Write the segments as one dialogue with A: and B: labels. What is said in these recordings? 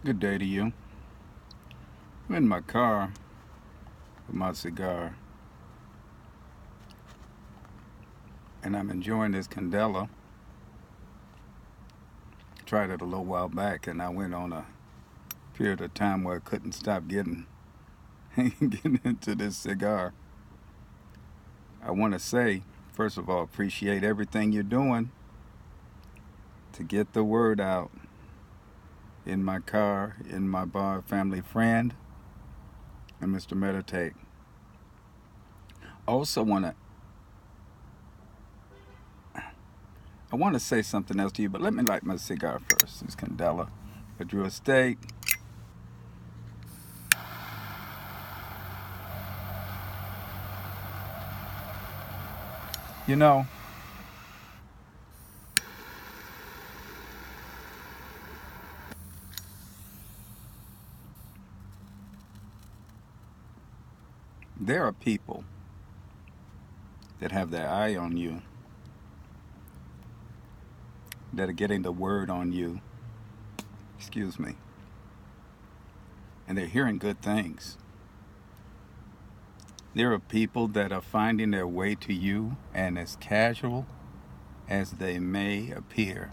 A: Good day to you. I'm in my car with my cigar, and I'm enjoying this Candela. Tried it a little while back, and I went on a period of time where I couldn't stop getting into this cigar. I want to say, first of all, appreciate everything you're doing to get the word out in my car, in my bar, family friend, and Mr. Meditate. Also, I want to say something else to you, but let me light my cigar first. It's Candela. I drew a steak. You know, there are people that have their eye on you, that are getting the word on you, excuse me, and they're hearing good things. There are people that are finding their way to you, and as casual as they may appear,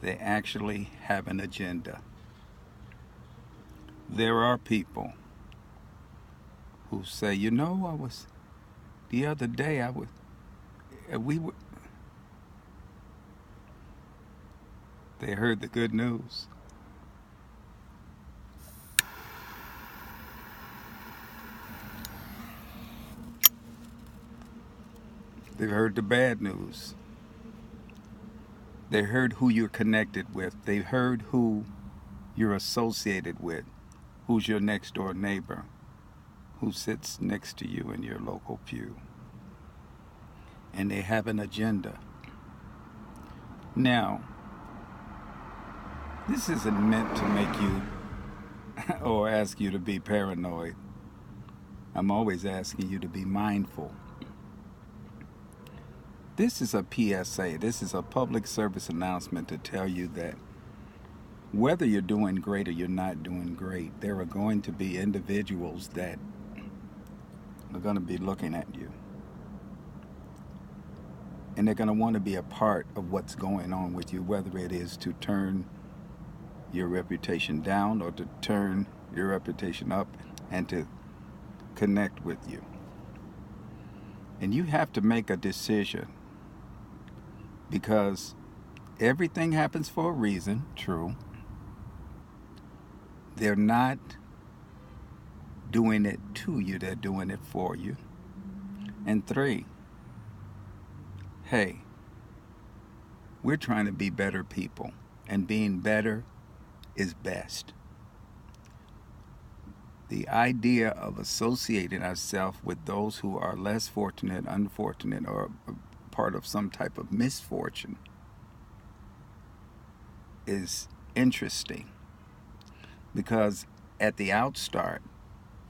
A: they actually have an agenda. There are people who say, the other day we were, they heard the good news. They've heard the bad news. They heard who you're connected with. They heard who you're associated with, who's your next door neighbor, who sits next to you in your local pew. And they have an agenda. Now, this isn't meant to make you or ask you to be paranoid. I'm always asking you to be mindful. This is a PSA. This is a public service announcement to tell you that whether you're doing great or you're not doing great, there are going to be individuals that are going to be looking at you. And they're going to want to be a part of what's going on with you, whether it is to turn your reputation down or to turn your reputation up and to connect with you. And you have to make a decision, because everything happens for a reason, true. They're not doing it to you, they're doing it for you. And three, hey, we're trying to be better people, and being better is best. The idea of associating ourselves with those who are less fortunate, unfortunate, or part of some type of misfortune is interesting, because at the outstart,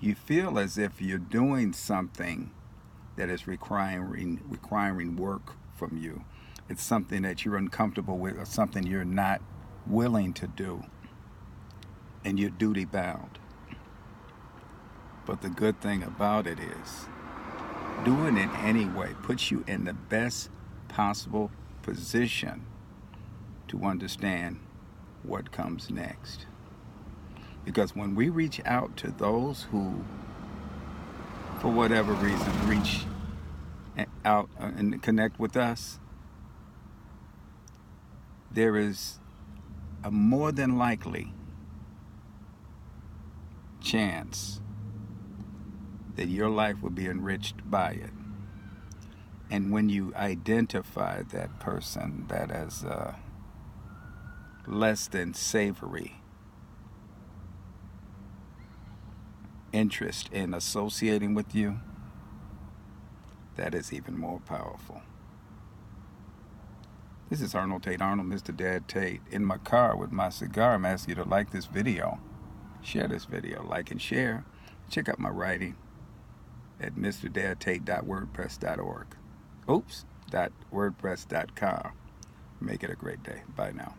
A: you feel as if you're doing something that is requiring work from you. It's something that you're uncomfortable with, or something you're not willing to do, and you're duty bound. But the good thing about it is, doing it anyway puts you in the best possible position to understand what comes next. Because when we reach out to those who, for whatever reason, reach out and connect with us, there is a more than likely chance that your life will be enriched by it. And when you identify that person that as less than savory interest in associating with you, that is even more powerful. This is Arnold Tate Arnold, Mr. Dad Tate, in my car with my cigar. I'm asking you to like this video, share this video, like and share. Check out my writing at mrdadtate.wordpress.org. Oops, .wordpress.com. Make it a great day. Bye now.